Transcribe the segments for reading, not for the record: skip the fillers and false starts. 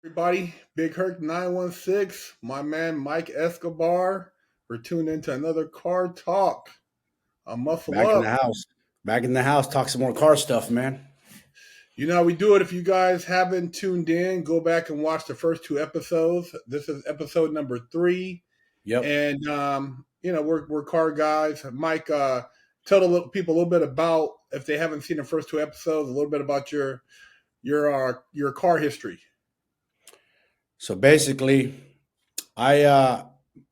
Everybody, Big Herc 916, my man Mike Escobar. We're tuned into another car talk. I'm Muscle Back in the Up. house. Back in the house. Talk some more car stuff, man. You know how we do it. If you guys haven't tuned in, go back and watch the first two episodes. This is episode number 3. Yep. And, we're car guys. Mike, tell people a little bit about, if they haven't seen the first two episodes, a little bit about your car history. So basically, I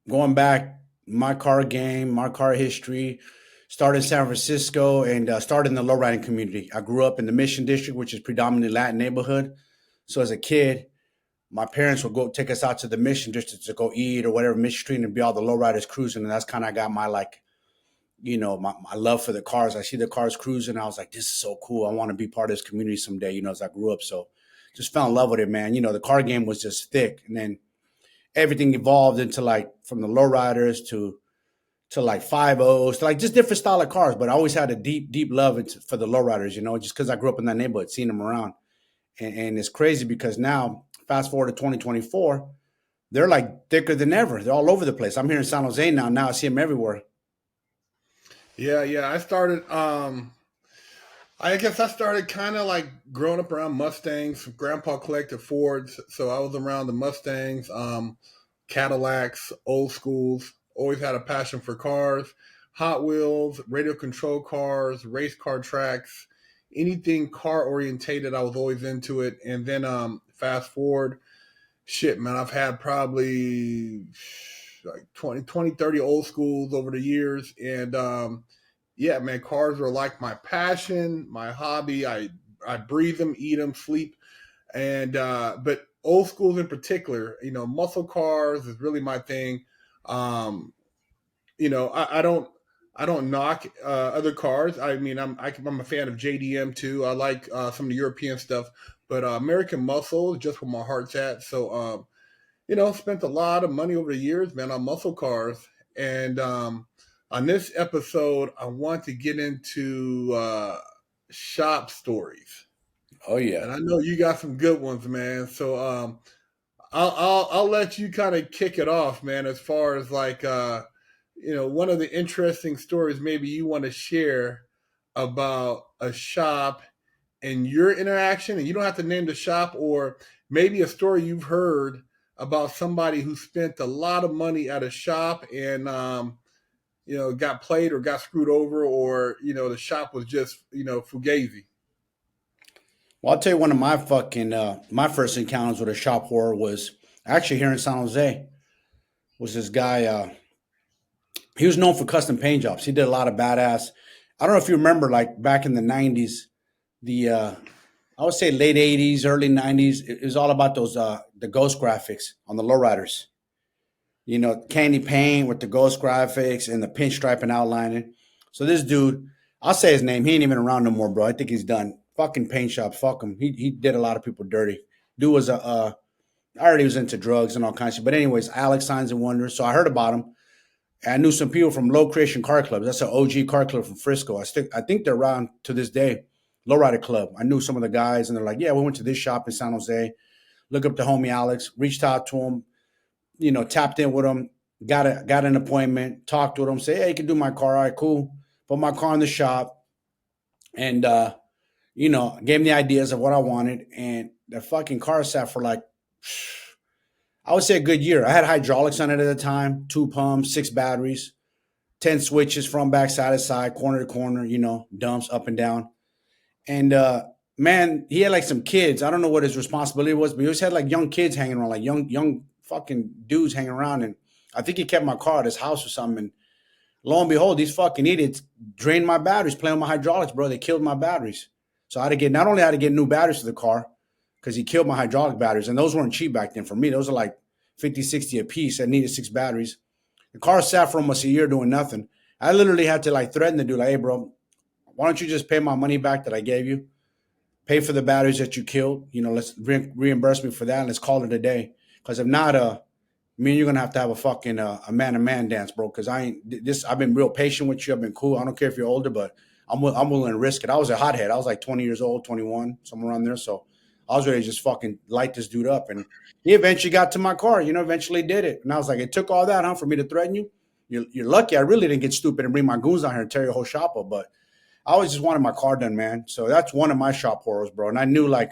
going back my car game, my car history, started in San Francisco and started in the lowriding community. I grew up in the Mission District, which is predominantly Latin neighborhood. So as a kid, my parents would go take us out to the Mission District to go eat or whatever, Mission Street, and be all the lowriders cruising. And that's kind of got my my love for the cars. I see the cars cruising. I was like, this is so cool. I want to be part of this community someday, as I grew up. So just fell in love with it, man. The car game was just thick. And then everything evolved into like from the lowriders to like 5.0s to like just different style of cars. But I always had a deep, deep love for the lowriders, just because I grew up in that neighborhood, seeing them around. And it's crazy because now, fast forward to 2024, they're like thicker than ever. They're all over the place. I'm here in San Jose now. Now I see them everywhere. Yeah. I guess I started kind of like growing up around Mustangs. Grandpa collected Fords, so I was around the Mustangs, Cadillacs, old schools. Always had a passion for cars, Hot Wheels, radio control cars, race car tracks, anything car orientated. I was always into it. And then fast forward, shit, man, I've had probably like 30 old schools over the years, and yeah, man, cars are like my passion, my hobby. I breathe them, eat them, sleep, and but old schools in particular, muscle cars is really my thing. Um, I don't knock other cars. I mean, I'm a fan of JDM too. I like some of the European stuff, but American Muscle is just where my heart's at. So, spent a lot of money over the years, man, on muscle cars, and on this episode, I want to get into shop stories, Oh yeah. and I know you got some good ones, man. So I'll let you kind of kick it off, man. As far as like one of the interesting stories maybe you want to share about a shop and your interaction, and you don't have to name the shop, or maybe a story you've heard about somebody who spent a lot of money at a shop and got played or got screwed over, or the shop was just fugazi. Well, I'll tell you one of my first encounters with a shop horror was actually here in San Jose. Was this guy? He was known for custom paint jobs. He did a lot of badass. I don't know if you remember, like back in the '90s, the I would say late '80s, early '90s. It was all about those the ghost graphics on the lowriders. Candy paint with the ghost graphics and the pinstripe and outlining. So this dude, I'll say his name. He ain't even around no more, bro. I think he's done. Fucking paint shop. Fuck him. He did a lot of people dirty. Dude was I already was into drugs and all kinds of shit. But anyways, Alex Signs and Wonders. So I heard about him. And I knew some people from Low Creation Car Club. That's an OG car club from Frisco. I think they're around to this day. Lowrider Club. I knew some of the guys, and they're like, "Yeah, we went to this shop in San Jose. Look up the homie Alex. Reached out to him. Tapped in with him. Got an appointment. Talked with him. Say, hey, you can do my car. All right, cool. Put my car in the shop, and gave him the ideas of what I wanted. And the fucking car sat for like, I would say a good year. I had hydraulics on it at the time, 2 pumps, 6 batteries, 10 switches from back, side to side, corner to corner, dumps up and down. And man, he had like some kids. I don't know what his responsibility was, but he always had like young kids hanging around, like young fucking dudes hanging around. And I think he kept my car at his house or something. And lo and behold, these fucking idiots drained my batteries, playing with my hydraulics, bro. They killed my batteries. So I had to get not only had to get new batteries for the car, because he killed my hydraulic batteries. And those weren't cheap back then for me. Those are like 50, 60 a piece. I needed 6 batteries. The car sat for almost a year doing nothing. I literally had to like threaten the dude, like, hey, bro, why don't you just pay my money back that I gave you? Pay for the batteries that you killed. Let's reimburse me for that, and let's call it a day. Because if not, me and you're gonna have to have a fucking a man to man dance, bro. Because I've been real patient with you. I've been cool. I don't care if you're older, but I'm willing to risk it. I was a hothead. I was like 20 years old, 21, somewhere around there. So I I was ready to just fucking light this dude up. And he eventually got to my car, eventually did it. And I was like, it took all that, huh, for me to threaten you? You're lucky I really didn't get stupid and bring my goons down here and tear your whole shop up. But I always just wanted my car done, man. So that's one of my shop horrors, bro. And I knew, like,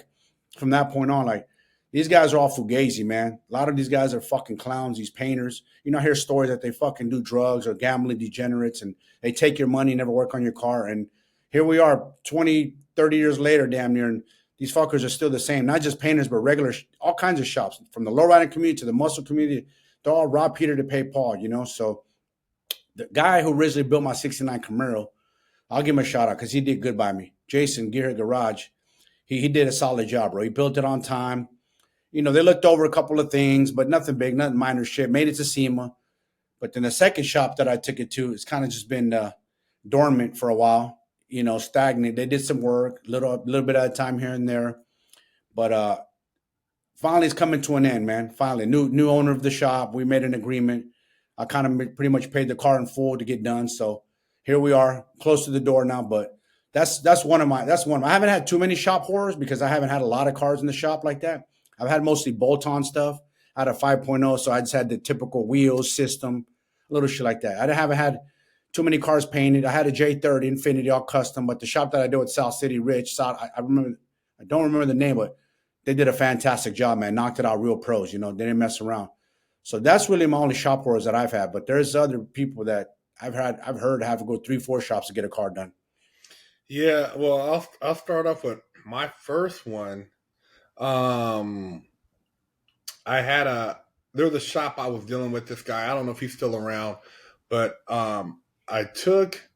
from that point on, like, these guys are all fugazi, man. A lot of these guys are fucking clowns, these painters. I hear stories that they fucking do drugs or gambling degenerates and they take your money, never work on your car. And here we are 20, 30 years later, damn near, and these fuckers are still the same. Not just painters, but regular, all kinds of shops, from the lowriding community to the muscle community. They're all rob Peter to pay Paul, So the guy who originally built my 69 Camaro, I'll give him a shout out because he did good by me. Jason, Gearhead Garage, he did a solid job, bro. He built it on time. They looked over a couple of things, but nothing big, nothing minor shit. Made it to SEMA. But then the second shop that I took it to, it's kind of just been dormant for a while, stagnant. They did some work, little bit at a time here and there. But finally it's coming to an end, man. Finally, new owner of the shop. We made an agreement. I kind of pretty much paid the car in full to get done. So here we are, close to the door now. But that's one of my. I haven't had too many shop horrors because I haven't had a lot of cars in the shop like that. I've had mostly bolt-on stuff. I had a 5.0, so I just had the typical wheels, system, little shit like that. I haven't had too many cars painted. I had a J30 Infinity, all custom, but the shop that I do at South City Rich, I remember, I don't remember the name, but they did a fantastic job, man. Knocked it out real pros, they didn't mess around. So that's really my only shop horrors that I've had. But there's other people that I've heard have to go 3-4 shops to get a car done. Yeah, well, I'll start off with my first one. There was a shop I was dealing with this guy. I don't know if he's still around, but I took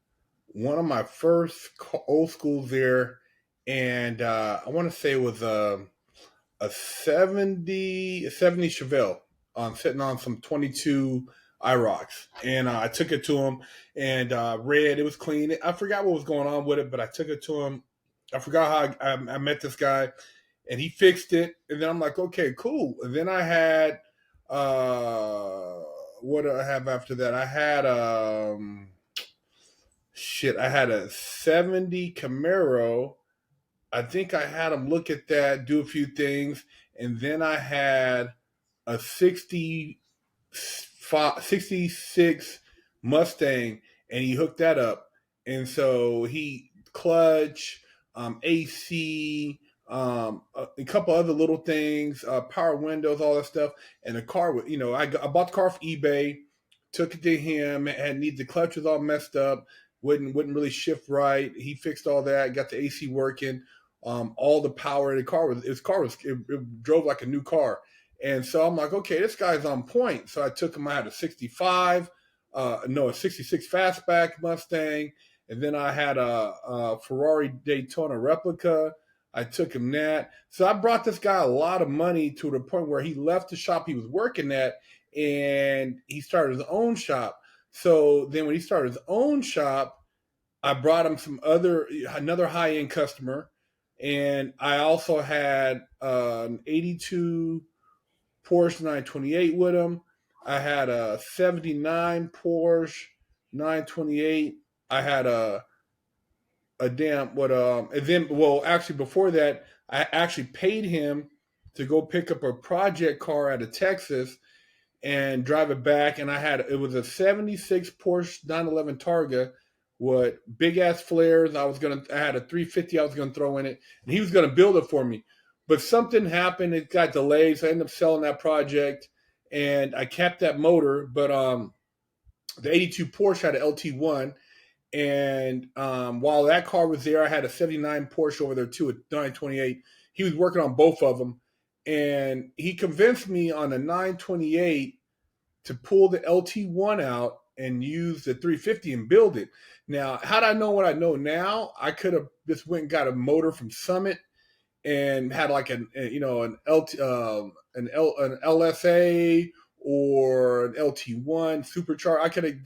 one of my first old schools there, and I want to say it was a 70 Chevelle, sitting on some 22 IROCs. And I took it to him and read, it was clean. I forgot what was going on with it, but I took it to him. I forgot how I met this guy, and he fixed it. And then I'm like, okay, cool. And then I had, what did I have after that? I had, I had a 70 Camaro. I think I had him look at that, do a few things. And then I had a 66 Mustang, and he hooked that up. And so he clutch, AC, a couple other little things, power windows, all that stuff. And the car, I bought the car off eBay, took it to him, the clutch was all messed up, wouldn't really shift right. He fixed all that, got the AC working, all the power. It drove like a new car. And so I'm like, okay, this guy's on point. So I took him. I had a 65, a 66 fastback Mustang. And then I had a Ferrari Daytona replica. I took him that. So I brought this guy a lot of money to the point where he left the shop he was working at and he started his own shop. So then when he started his own shop, I brought him another high-end customer. And I also had an 82 Porsche 928 with him. I had a 79 Porsche 928. I had actually before that, I actually paid him to go pick up a project car out of Texas and drive it back. And it was a 76 Porsche 911 Targa with big ass flares. I had a 350 I was going to throw in it, and he was going to build it for me. But something happened. It got delayed, so I ended up selling that project, and I kept that motor. But the 82 Porsche had an LT1, and while that car was there, I had a 79 Porsche over there too, a 928. He was working on both of them, and he convinced me on the 928 to pull the LT1 out and use the 350 and build it. Now, had I known what I know now, I could have just went and got a motor from Summit and had like an LSA or an LT1 supercharged. I could have,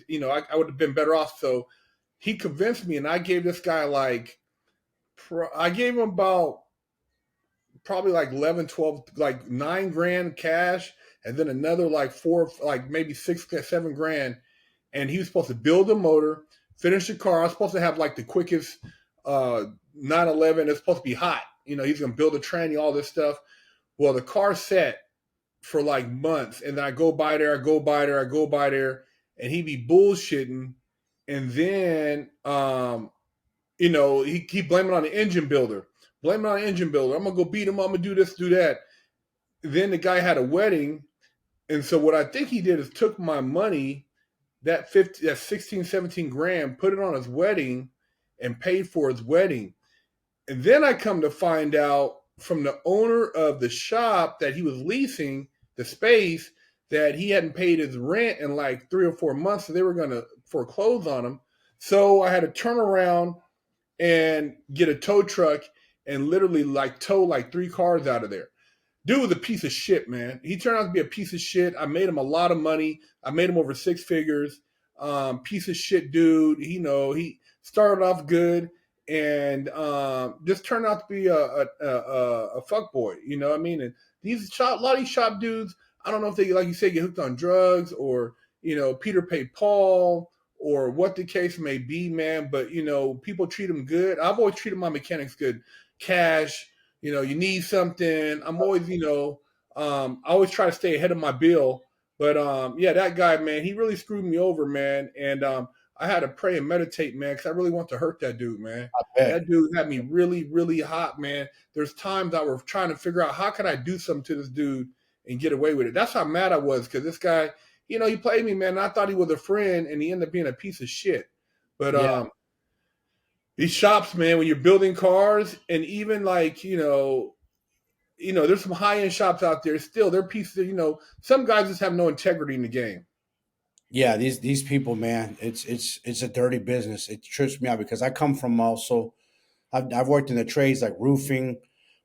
I would have been better off. So he convinced me, and I gave this guy I gave him about probably like 11, 12, like $9,000 cash, and then another like maybe 6, 7 grand. And he was supposed to build a motor, finish the car. I was supposed to have like the quickest 911. It's supposed to be hot. he's going to build a tranny, all this stuff. Well, the car set for like months, and then I go by there, and he be bullshitting, and then he keep blaming on the engine builder, I'm gonna go beat him up, I'm gonna do this, do that. Then the guy had a wedding, and so what I think he did is took my money, that 16, 17 grand, put it on his wedding, and paid for his wedding. And then I come to find out from the owner of the shop that he was leasing the space that he hadn't paid his rent in like 3 or 4 months, so they were going to foreclose on him. So I had to turn around and get a tow truck and literally like tow like 3 cars out of there. Dude was a piece of shit, man. He turned out to be a piece of shit. I made him a lot of money. I made him over 6 figures. Piece of shit dude. He started off good and just turned out to be a fuck boy. You know what I mean? And a lot of these shop dudes, I don't know if they, like you say, get hooked on drugs or, Peter paid Paul or what the case may be, man. But, people treat them good. I've always treated my mechanics good. Cash. You need something. I'm always, I always try to stay ahead of my bill. But yeah, that guy, man, he really screwed me over, man. And I had to pray and meditate, man, because I really want to hurt that dude, man. I bet. That dude had me really, really hot, man. There's times I was trying to figure out how could I do something to this dude and get away with it. That's how mad I was, because this guy, he played me, man. And I thought he was a friend, and he ended up being a piece of shit. But Yeah. these shops, man, when you're building cars, and even like, there's some high end shops out there. Still, they're pieces of, some guys just have no integrity in the game. Yeah, these people, man, it's a dirty business. It trips me out because I come from also. I've worked in the trades like roofing,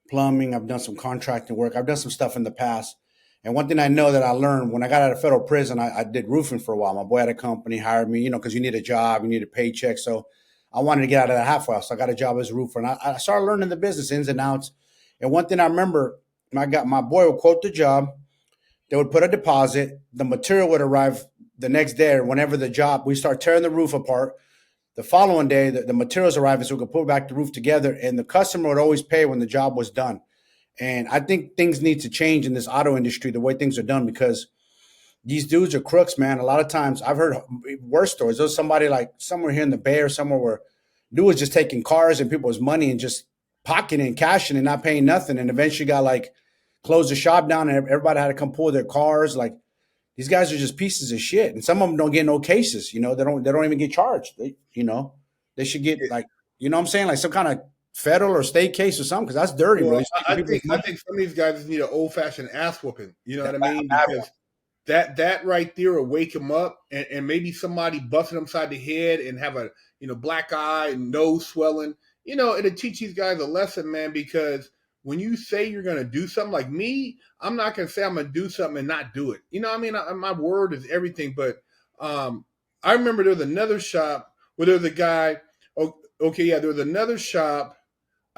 plumbing. I've done some contracting work. I've done some stuff in the past. And one thing I know that I learned when I got out of federal prison, I did roofing for a while. My boy had a company, hired me, because you need a job, you need a paycheck. So I wanted to get out of that halfway house. So I got a job as a roofer, and I started learning the business ins and outs. And one thing I remember, my boy would quote the job. They would put a deposit. The material would arrive the next day or whenever the job. We start tearing the roof apart. The following day, the materials arrive, so we could put back the roof together. And the customer would always pay when the job was done. And I think things need to change in this auto industry, the way things are done, because these dudes are crooks, man. A lot of times I've heard worse stories. There's somebody like somewhere here in the Bay or somewhere where dude was just taking cars and people's money and just pocketing and cashing and not paying nothing. And eventually got like closed the shop down and everybody had to come pull their cars. Like these guys are just pieces of shit. And some of them don't get no cases. They don't even get charged. They should get like, what I'm saying? Like some kind of federal or state case or something, because that's dirty, bro. Well, I think some of these guys just need an old fashioned ass whooping. You know what I mean? Because that right there will wake them up, and maybe somebody busting them upside the head and have a black eye and nose swelling. It'll teach these guys a lesson, man. Because when you say you're gonna do something, like me, I'm not gonna say I'm gonna do something and not do it. You know what I mean? My word is everything. But I remember there was another shop where there was a guy. Oh, okay, yeah, there was another shop.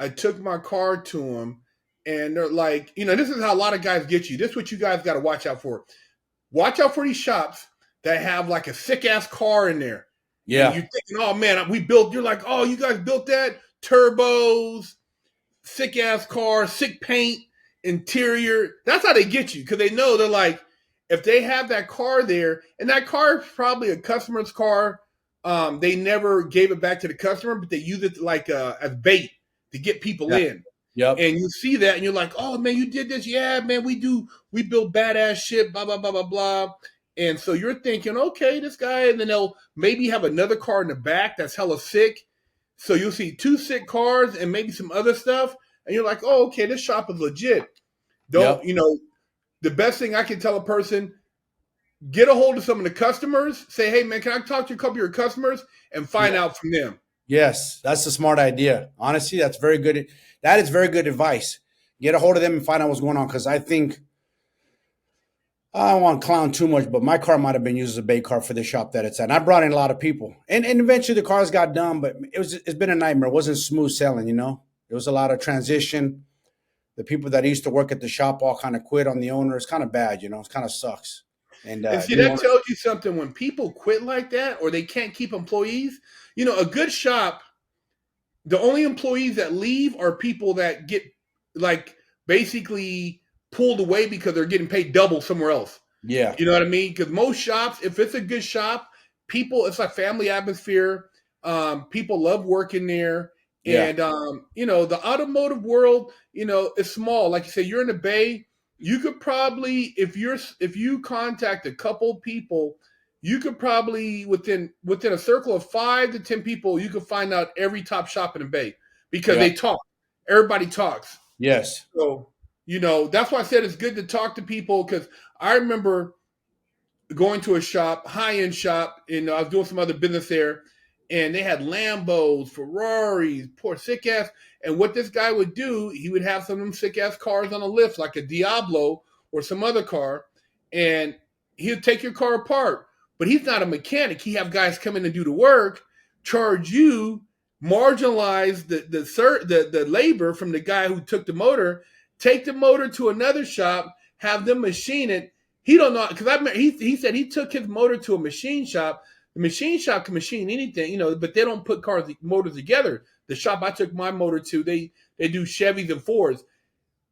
I took my car to him, and they're like, this is how a lot of guys get you. This is what you guys got to watch out for. Watch out for these shops that have like a sick ass car in there. Yeah. And you're thinking, oh man, you're like, oh, you guys built that? Turbos, sick ass car, sick paint, interior. That's how they get you, because they know, they're like, if they have that car there, and that car is probably a customer's car, they never gave it back to the customer, but they use it like as bait to get people in. Yep. And you see that and you're like, oh man, you did this. Yeah, man, we build badass shit, blah, blah, blah, blah, blah. And so you're thinking, okay, this guy, and then they'll maybe have another car in the back that's hella sick. So you'll see 2 sick cars and maybe some other stuff. And you're like, oh, okay, this shop is legit. The best thing I can tell a person, get a hold of some of the customers, say, hey man, can I talk to a couple of your customers, and find out from them. Yes, that's a smart idea. Honestly, that's very good. That is very good advice. Get a hold of them and find out what's going on, because I think I don't want to clown too much, but my car might have been used as a bait car for the shop that it's at. And I brought in a lot of people, and eventually the cars got done, but it's been a nightmare. It wasn't smooth selling, There was a lot of transition. The people that used to work at the shop all kind of quit on the owner. It's kind of bad, It kind of sucks. And see, that tells you something. When people quit like that, or they can't keep employees, a good shop, the only employees that leave are people that get like basically pulled away because they're getting paid double somewhere else. Yeah. You know what I mean? Because most shops, if it's a good shop, people, it's like family atmosphere. People love working there. Yeah. And, the automotive world, is small. Like you said, you're in the Bay. You could probably, if you contact a couple people, you could probably within a circle of 5 to 10 people, you could find out every top shop in the Bay because Yeah. they talk. Everybody talks. Yes. So, that's why I said it's good to talk to people because I remember going to a shop, high end shop, and I was doing some other business there, and they had Lambos, Ferraris, poor sick ass. And what this guy would do, he would have some of them sick ass cars on a lift, like a Diablo or some other car, and he'd take your car apart. But he's not a mechanic. He have guys come in and do the work, charge you, marginalize the labor from the guy who took the motor, take the motor to another shop, have them machine it. He don't know because he said he took his motor to a machine shop. The machine shop can machine anything, but they don't put motors together. The shop I took my motor to, they do Chevys and Fords.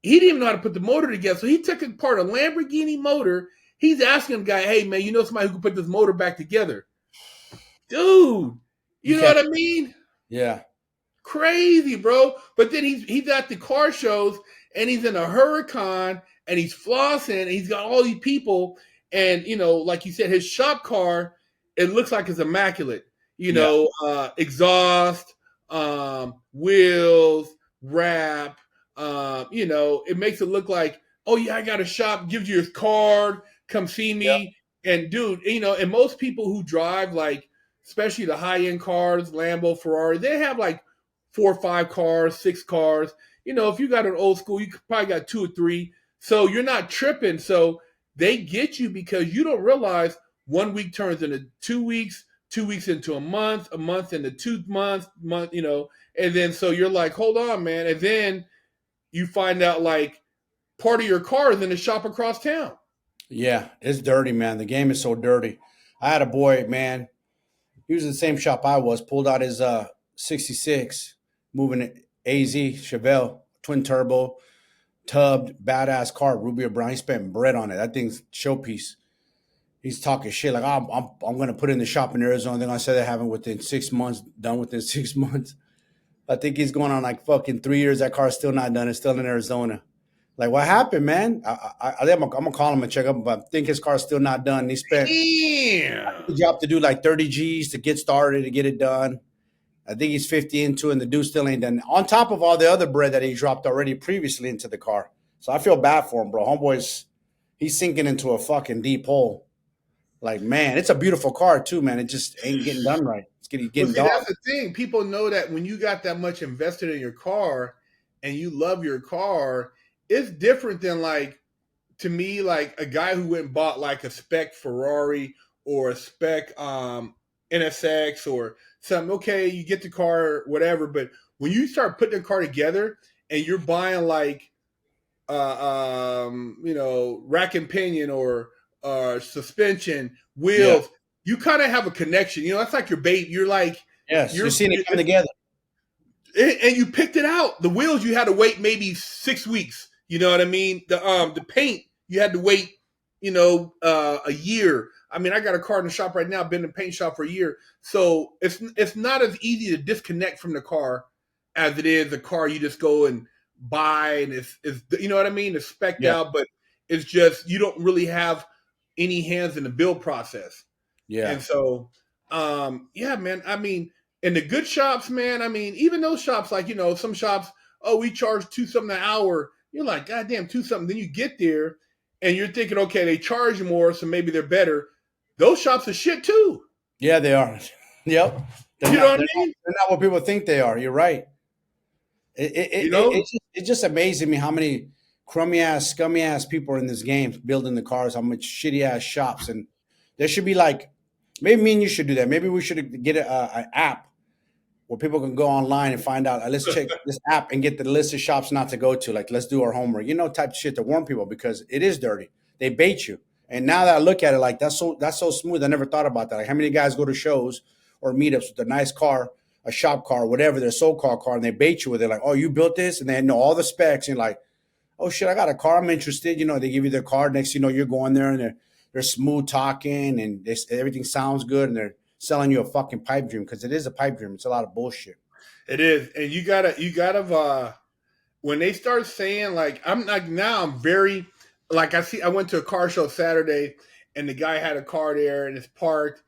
He didn't even know how to put the motor together, so he took apart a Lamborghini motor. He's asking the guy, "Hey man, you know somebody who can put this motor back together?" Dude, You you know can't. what I mean? Yeah. Crazy, bro. But then he's at the car shows and he's in a Huracan and he's flossing and he's got all these people and like you said, his shop car, it looks like it's immaculate. Yeah. Exhaust, wheels, wrap. It makes it look like, oh yeah, I got a shop. Gives you his card, come see Yeah. me. And dude, and most people who drive like, especially the high end cars, Lambo, Ferrari, they have like 4 or 5 cars, 6 cars. If you got an old school, you probably got 2 or 3. So you're not tripping. So they get you because you don't realize 1 week turns into 2 weeks, 2 weeks into a month into 2 months, and then so you're like, hold on, man. And then you find out like part of your car is in the shop across town. Yeah. It's dirty, man. The game is so dirty. I had a boy, man. He was in the same shop I was. Pulled out his 66, moving it AZ Chevelle twin turbo, tubbed, badass car, ruby or brown. He spent bread on it. That thing's showpiece. He's talking shit like I'm gonna put it in the shop in Arizona. They're gonna say they have it within 6 months, done within 6 months. I think he's going on like fucking 3 years. That car's still not done. It's still in Arizona. Like, what happened, man? I'm gonna call him and check up, but I think his car's still not done. He spent Damn. a job to do like 30 G's to get started to get it done. I think he's 50 into it, and the dude still ain't done. On top of all the other bread that he dropped already previously into the car. So I feel bad for him, bro. He's sinking into a fucking deep hole. Like, man, it's a beautiful car too, man. It just ain't getting done right. It's Well, getting see, dog. that's the thing. People know that when you got that much invested in your car and you love your car, it's different than like, to me, like a guy who went and bought like a spec Ferrari or a spec NSX or something. Okay, you get the car, whatever. But when you start putting the car together and you're buying like rack and pinion or suspension, Yeah. wheels, you kind of have a connection. That's like your baby. You're like, Yes. You're you're, seeing it come together. and you picked it out. The wheels you had to wait maybe 6 weeks. You know what I mean? The paint you had to wait, a year. I mean, I got a car in the shop right now. Been in the paint shop for a year, so it's not as easy to disconnect from the car as it is a car you just go and buy and it's you know what I mean? It's specced Yeah. out, but it's just you don't really have any hands in the build process. Yeah. And so, yeah, man. I mean, in the good shops, man. I mean, even those shops, like some shops, oh, we charge 2 something an hour. You're like, God damn, 2 something. Then you get there, and you're thinking, okay, they charge more, so maybe they're better. Those shops are shit too. Yeah, they are. Yep. They're You know not. what I mean? They're not what people think they are. You're right. You know? It's just amazing me how many crummy ass, scummy ass people are in this game building the cars. How much shitty ass shops, and there should be like, maybe me and you should do that. Maybe we should get an app where people can go online and find out. Let's check this app and get the list of shops not to go to. Like, let's do our homework, type of shit to warn people because it is dirty. They bait you. And now that I look at it, like that's so smooth. I never thought about that. Like, how many guys go to shows or meetups with a nice car, a shop car, whatever their so-called car, and they bait you with it, like, oh, you built this, and they know all the specs, and you're like, oh shit, I got a car, I'm interested. They give you their car. Next, you're going there, and they're smooth talking, and everything sounds good, and they're selling you a fucking pipe dream, because it is a pipe dream. It's a lot of bullshit. It is, and you gotta when they start saying like I'm like now I'm very like I went to a car show Saturday and the guy had a car there and it's parked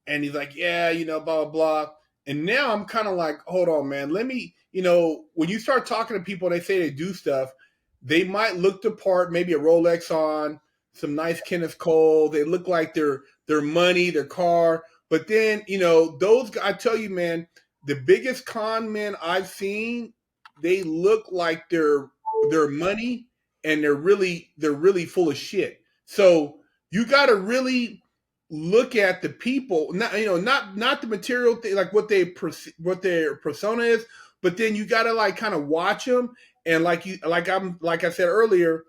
and he's like, yeah, blah blah blah. And now I'm kind of like, hold on, man, let me, when you start talking to people, they say they do stuff, they might look the part, maybe a Rolex on, some nice Kenneth Cole, they look like their money, their car, but then those guys, I tell you, man, the biggest con men I've seen, they look like they're money and they're really full of shit. So you got to really look at the people, not the material thing, like what their persona is, but then you got to like kind of watch them and like I said earlier,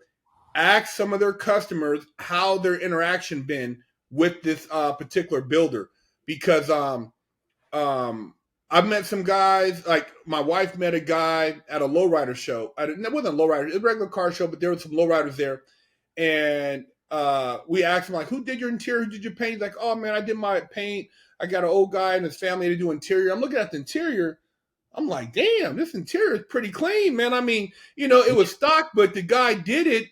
ask some of their customers how their interaction been with this particular builder because um, I've met some guys. Like my wife met a guy at a lowrider show. It wasn't a lowrider; it was a regular car show, but there were some lowriders there. And we asked him like, "Who did your interior? Who did your paint?" He's like, "Oh man, I did my paint. I got an old guy and his family to do interior." I'm looking at the interior. I'm like, "Damn, this interior is pretty clean, man." I mean, it was stock, but the guy did it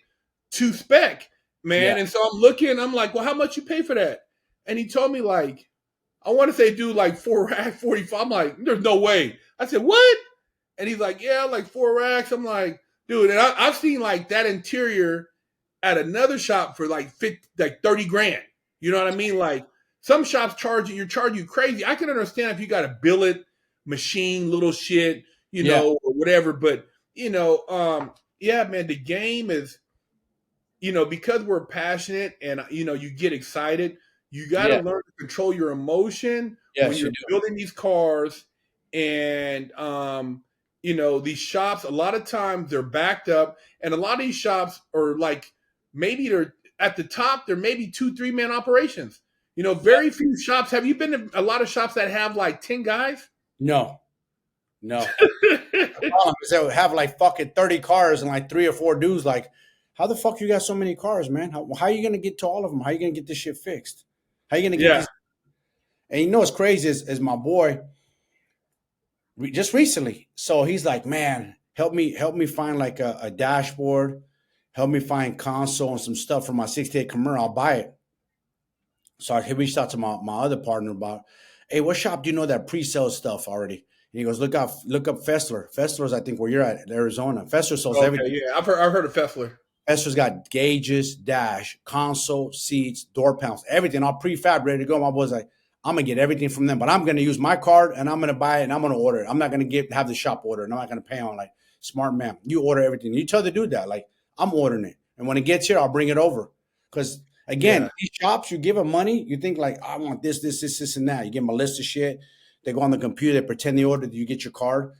to spec, man. Yeah, And so I'm looking. I'm like, "Well, how much you pay for that?" And he told me like I want to say, dude, like 4 racks, 45. I'm like, there's no way. I said, what? And he's like, yeah, like 4 racks. I'm like, dude, and I've seen like that interior at another shop for like 30 grand. You know what I mean? Like some shops you're charging you crazy. I can understand if you got a billet machine, little shit, yeah, or whatever. But, yeah, man, the game is, because we're passionate and you get excited, you got to yeah. learn to control your emotion when Yes, you you're do. building these cars. And these shops, a lot of times they're backed up, and a lot of these shops are like maybe they're at the top. They're maybe 2-3 man operations. Yeah. Very few shops. Have you been to a lot of shops that have like 10 guys? No, no. The problem is they would have like fucking 30 cars and like 3 or 4 dudes. Like, how the fuck you got so many cars, man? How are you gonna get to all of them? How are you gonna get this shit fixed? How are you gonna get Yeah, these? And what's crazy is my boy just recently. So he's like, man, help me find like a dashboard, help me find console and some stuff for my '68 Camaro. I'll buy it. So I reached out to my other partner about, hey, what shop do you know that pre-sells stuff already? And he goes, look up Fessler. Fessler's, I think, where you're at, Arizona. Fessler sells okay, everything. yeah. I've heard of Fessler. Fessler's got gauges, dash, console, seats, door panels, everything all prefab, ready to go. My boy's like, I'm gonna get everything from them, but I'm gonna use my card and I'm gonna buy it and I'm gonna order it. I'm not gonna have the shop order, and I'm not gonna pay on like smart man. You order everything. You tell the dude that, like, I'm ordering it, and when it gets here, I'll bring it over. Because again, Yeah, these shops, you give them money, you think like, I want this, and that. You give them a list of shit. They go on the computer, they pretend they ordered. You get your card.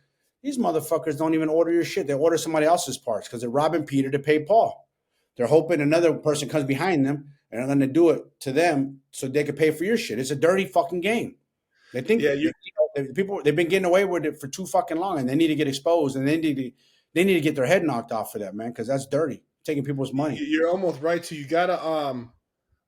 These motherfuckers don't even order your shit. They order somebody else's parts because they're robbing Peter to pay Paul. They're hoping another person comes behind them and they're going to do it to them so they can pay for your shit. It's a dirty fucking game. They think yeah. You people they've been getting away with it for too fucking long, and they need to get exposed, and they need to get their head knocked off for that, man, because that's dirty, taking people's money. you're almost right. So you gotta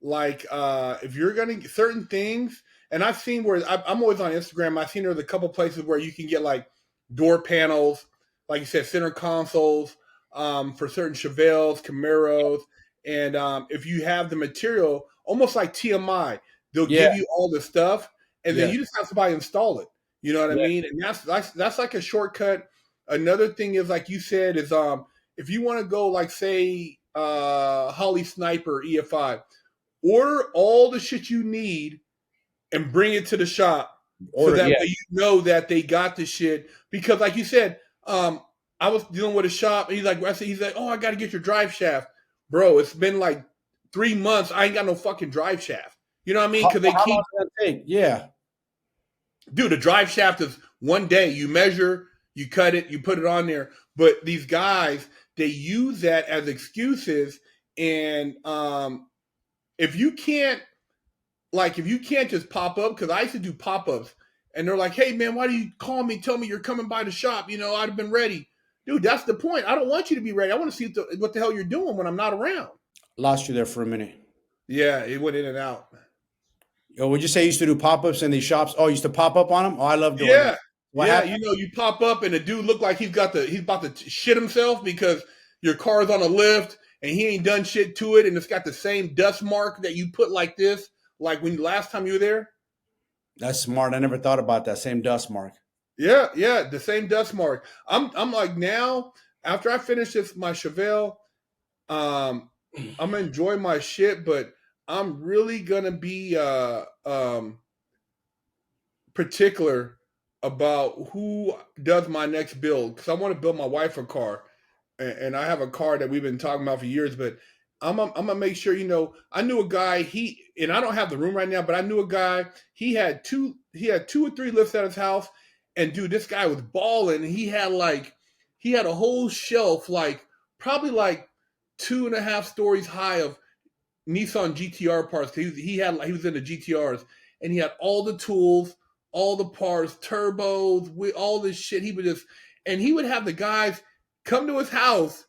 like if you're gonna get certain things, and I've seen where I'm always on Instagram. I've seen there's a couple places where you can get like door panels, like you said, center consoles, for certain Chevelles, Camaros, and if you have the material, almost like TMI, they'll Yeah, give you all the stuff, and then yeah, you just have somebody install it. You know what I yeah, mean? And that's like a shortcut. Another thing is like you said is if you want to go like say Holly Sniper EFI, order all the shit you need and bring it to the shop so order, that yeah. way you know that they got the shit. Because like you said, I was dealing with a shop and he's like, oh, I got to get your drive shaft, bro. It's been like 3 months. I ain't got no fucking drive shaft. You know what I mean? Because they How long keep, does that take? Yeah, dude, the drive shaft is one day. You measure, you cut it, you put it on there. But these guys, they use that as excuses. And if you can't just pop up, because I used to do pop ups, and they're like, "Hey man, why do you call me? Tell me you're coming by the shop. You know, I'd have been ready." Dude, that's the point. I don't want you to be ready. I want to see what the hell you're doing when I'm not around. Lost you there for a minute. Yeah, it went in and out. Yo, would you say you used to do pop ups in these shops? Oh, you used to pop up on them? Oh, I love doing that. Yeah, What yeah. happened? You know, you pop up and the dude look like he's about to shit himself because your car's on a lift and he ain't done shit to it, and it's got the same dust mark that you put like this, like when last time you were there. That's smart. I never thought about that. Same dust mark. Yeah, yeah, the same dust mark. I'm like now after I finish this my Chevelle, um, I'm gonna enjoy my shit, but I'm really gonna be particular about who does my next build because I want to build my wife a car, and I have a car that we've been talking about for years. But I'm gonna make sure you know. I knew a guy. And I don't have the room right now, but I knew a guy. He had two or three lifts at his house, and dude, this guy was balling. And he had a whole shelf, like probably like 2.5 stories high of Nissan GTR parts. He was into GTRs, and he had all the tools, all the parts, turbos, with all this shit. He would have the guys come to his house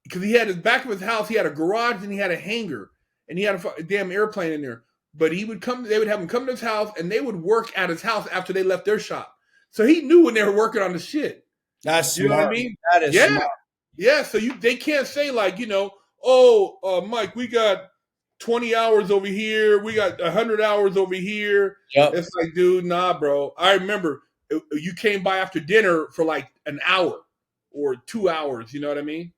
because he had his back of his house. He had a garage and he had a hangar, and he had a damn airplane in there. But he would come. They would have him come to his house, and they would work at his house after they left their shop. So he knew when they were working on the shit. That's You know what I smart. mean? That is Yeah, smart. yeah. So they can't say like oh, Mike, we got 20 hours over here. We got 100 hours over here. Yep. It's like, dude, nah, bro. I remember you came by after dinner for like an hour or 2 hours. You know what I mean?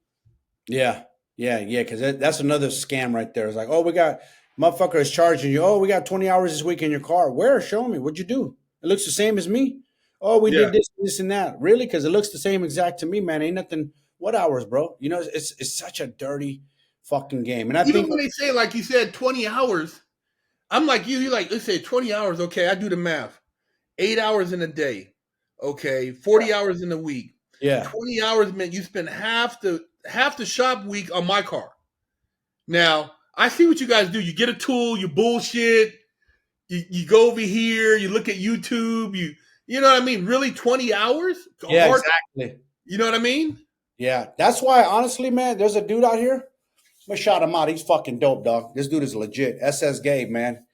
Yeah. Yeah. Yeah. Because that's another scam right there. It's like, oh, we got motherfucker is charging you. Oh, we got 20 hours this week in your car. Where? Show me. What'd you do? It looks the same as me. Oh, we Yeah. did this, and that. Really? Because it looks the same exact to me, man. Ain't nothing. What hours, bro? You know, it's such a dirty fucking game. And I Even think, when they say, like you said, 20 hours, I'm like you. You're like, let's say 20 hours. Okay, I do the math. 8 hours in a day. Okay, 40 hours in a week. yeah, 20 hours meant you spend half the shop week on my car. Now, I see what you guys do. You get a tool, you bullshit, you go over here, you look at YouTube, you know what I mean? Really 20 hours? yeah, Hard, exactly. you know what I mean? Yeah, that's why, honestly, man, there's a dude out here. I'm gonna shout him out. He's fucking dope, dog. This dude is legit. SS Gabe, man,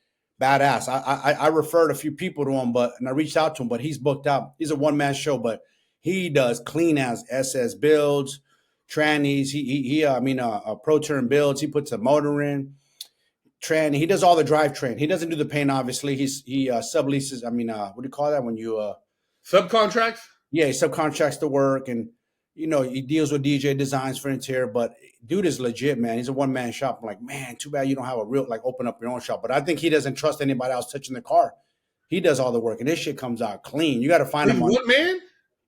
badass. I referred a few people to him, and I reached out to him, but he's booked out. He's a one man show, but he does clean as SS builds, trannies. Pro turn builds. He puts a motor in. Tranny. He does all the drivetrain. He doesn't do the paint, obviously. He subleases. What do you call that when you Subcontracts? yeah, he subcontracts the work, and he deals with DJ designs for interior. But dude is legit, man. He's a one man shop. I'm like, man, too bad you don't have a real open up your own shop. But I think he doesn't trust anybody else touching the car. He does all the work, and this shit comes out clean. You got to find He's him on. one man?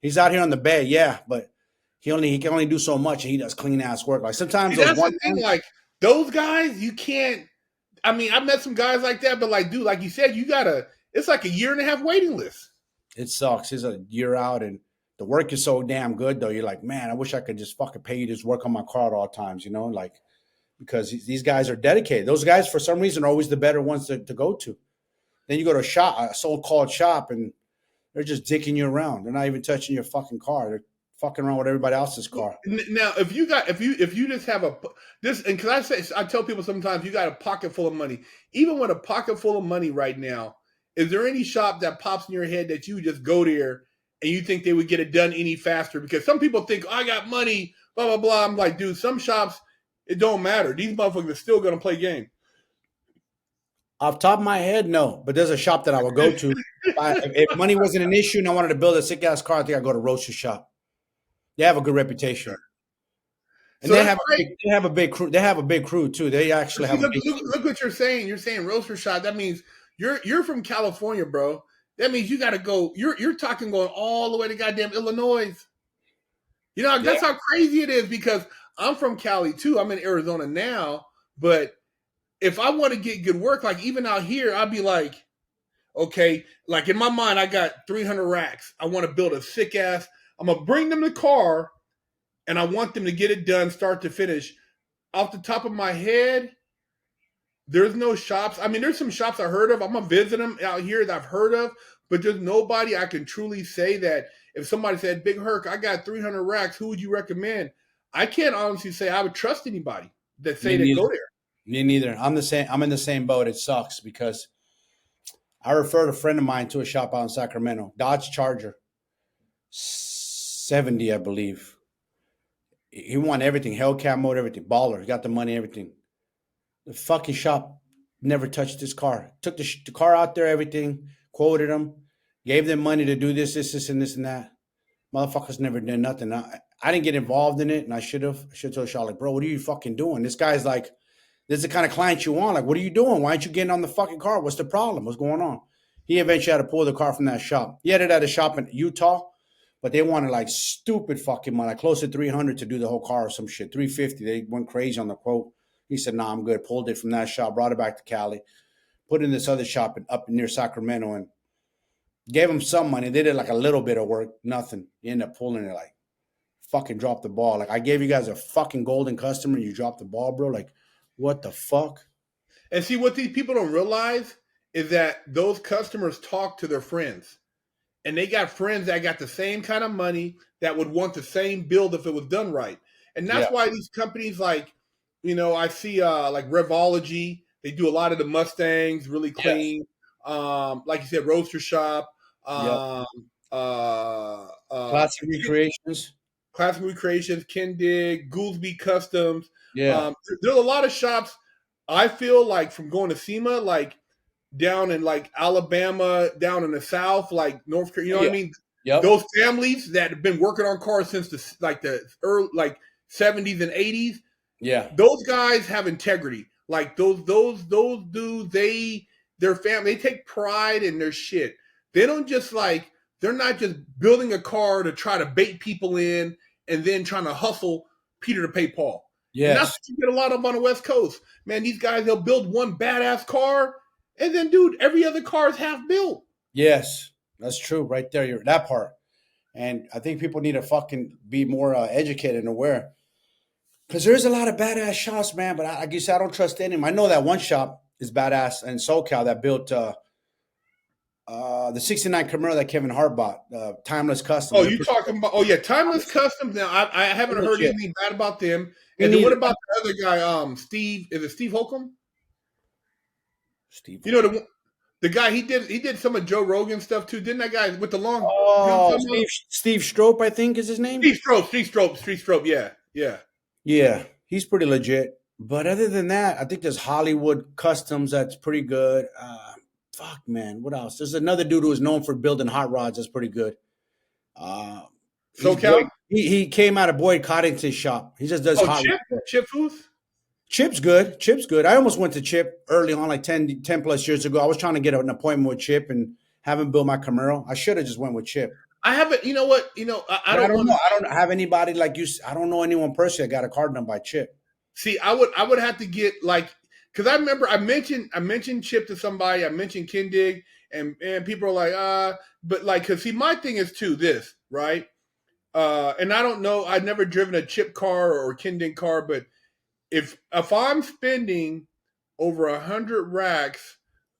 He's out here on the bay, yeah, but he can only do so much, and he does clean ass work. Like sometimes See, those that's one the thing. man, Like, those guys, you can't. I mean, I've met some guys like that, but like, dude, like you said, it's like a year and a half waiting list. it sucks. He's a year out, and the work is so damn good though. You're like, man, I wish I could just fucking pay you to just work on my car at all times, like because these guys are dedicated. Those guys, for some reason, are always the better ones to go to. Then you go to a so-called shop, and they're just dicking you around. They're not even touching your fucking car. They're fucking around with everybody else's car. Now, if you just have and because I tell people sometimes you got a pocket full of money. Even with a pocket full of money right now, is there any shop that pops in your head that you just go there and you think they would get it done any faster? Because some people think, oh, I got money, blah blah blah. I'm like, dude, some shops it don't matter. These motherfuckers are still gonna play game. Off the top of my head, no. But there's a shop that I would go to. If money wasn't an issue and I wanted to build a sick ass car, I think I'd go to Roaster Shop. They have a good reputation. And So that's great. they have a big crew. They have a big crew too. They actually See, have a look, big look, look what you're saying. You're saying roaster shop. That means you're from California, bro. That means you got to go. You're talking going all the way to goddamn Illinois. You know yeah. that's how crazy it is because I'm from Cali too. I'm in Arizona now, but if I want to get good work, like even out here, I'd be like, okay, like in my mind, I got 300 racks. I want to build a sick ass. I'm gonna bring them the car, and I want them to get it done, start to finish. Off the top of my head, there's no shops. I mean, there's some shops I heard of. I'm gonna visit them out here that I've heard of, but there's nobody I can truly say that if somebody said, "Big Herc, I got 300 racks. Who would you recommend?" I can't honestly say I would trust anybody that Me say they neither. go there. Me neither. I'm the same. I'm in the same boat. It sucks because I referred a friend of mine to a shop out in Sacramento, Dodge Charger, 70, I believe. He won everything, Hellcat mode, everything, baller. He got the money, everything. The fucking shop never touched his car. Took the car out there, everything, quoted him, gave them money to do this, and this, and that. Motherfuckers never did nothing. I didn't get involved in it, and I should have. I should have told Shaw, like, bro, what are you fucking doing? This guy's like, this is the kind of client you want. Like, what are you doing? Why aren't you getting on the fucking car? What's the problem? What's going on? He eventually had to pull the car from that shop. He had it at a shop in Utah, but they wanted like stupid fucking money, like close to 300 to do the whole car or some shit. 350. They went crazy on the quote. He said, "Nah, I'm good." Pulled it from that shop, brought it back to Cali, put it in this other shop up near Sacramento, and gave him some money. They did like a little bit of work, nothing. He ended up pulling it, like fucking dropped the ball. Like, I gave you guys a fucking golden customer, and you dropped the ball, bro. Like, what the fuck? And see, what these people don't realize is that those customers talk to their friends, and they got friends that got the same kind of money that would want the same build if it was done right. And Yeah, that's why these companies like, I see like Revology, they do a lot of the Mustangs really yes, clean. Like you said, Roadster Shop, yep. um, uh, Classic recreations. Classic Recreations, Kindig, Goolsby Customs. Yeah, There's a lot of shops. I feel like from going to SEMA, like down in like Alabama, down in the South, like North Carolina, you know oh what yeah, I mean? yep, Those families that have been working on cars since the early like 70s and 80s, yeah, those guys have integrity. Like those dudes, their family, they take pride in their shit. They don't just like they're not just building a car to try to bait people in and then trying to hustle Peter to pay Paul. And that's yes, what you get a lot of on the West Coast. Man, these guys they'll build one badass car, and then dude, every other car is half built. yes. That's true, right there. You're that part, and I think people need to fucking be more educated and aware because there's a lot of badass shops, man. But I guess I don't trust any of them. I know that one shop is badass in SoCal that built the '69 Camaro that Kevin Hart bought, Timeless Custom. Oh, They're you pretty talking about? Oh yeah, Timeless Customs. Now I haven't heard legit. anything bad about them. Me And then what neither. about the other guy? Steve is it Steve Holcomb? Steve. You know the guy he did some of Joe Rogan stuff too. Didn't that guy with the long? You know what I'm Oh, talking about? Steve Strope, I think is his name. Steve Strope. Yeah, yeah. Yeah, he's pretty legit. But other than that, I think there's Hollywood Customs that's pretty good. Fuck, man, what else? There's another dude who is known for building hot rods that's pretty good. Uh, he's Boyd. SoCal. He came out of Boyd Coddington's shop. He just does Oh, hot rods. Chip Footh. Chip's good. Chip's good. I almost went to Chip early on, like 10 plus years ago. I was trying to get an appointment with Chip and have him build my Camaro. I should have just went with Chip. I haven't. You know what? I But I don't don't want know. to I don't have anybody like you. I don't know anyone personally that got a card done by Chip. see. I would have to get like because I remember I mentioned Chip to somebody. I mentioned Kindig, and people are like but like because see my thing is too this right. And I don't know. I've never driven a Chip car or a Kindig car, but if I'm spending over 100 racks,